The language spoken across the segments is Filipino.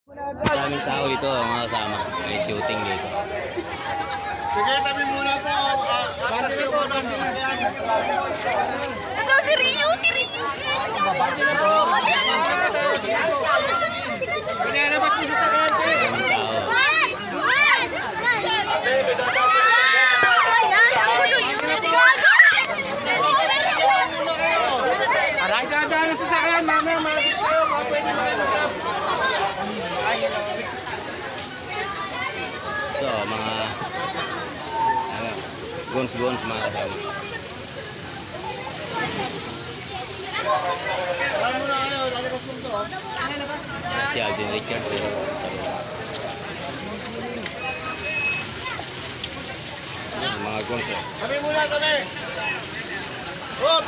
Maraming tao dito, mga kasama. May shooting dito. Sige, tabi muna po. Ito si Rio, si Rio. Babati na po. Pinalabas po siya sa kante. Maraming tao. Aray, dadaan na sa sakyan. Mamaya, malapit kayo. Baka pwede mag-usap. Ito, mga gons-gons mga kasama. Aray muna kayo. Lalabas mo ito. Si Alden Richards. Mga gons. Tabi muna, tabi. Hop!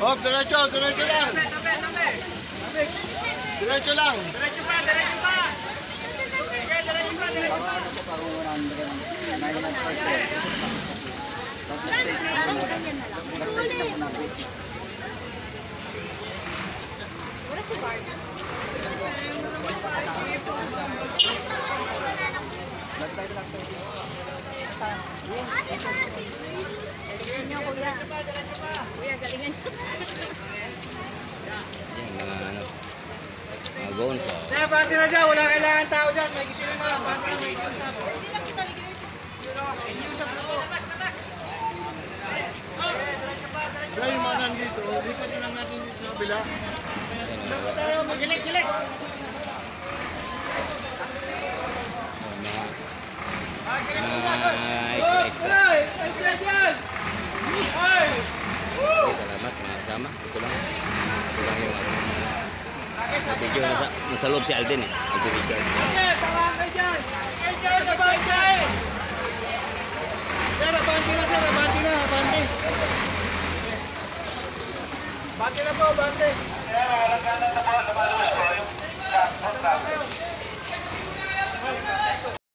Hop, diretso, diretso lang. Diretso lang. Diretso pa, diretso pa. Diretso pa, diretso pa. Wala si Bart. Galingan niyo, kuya. Kuya, galingan. Yan, mga gons. Kaya party na dyan, wala kailangan tao dyan. May gising mga party na may usap. Kaya yung mga nandito, lipat na lang natin dito sa kabila. Gilik-gilik! Extra. Salamat mga kasama. Ito lang yung sa video nasa loob si Alden eh. Alden Richards. Sir, abante na sir, abante na, abante. Abante na po, abante.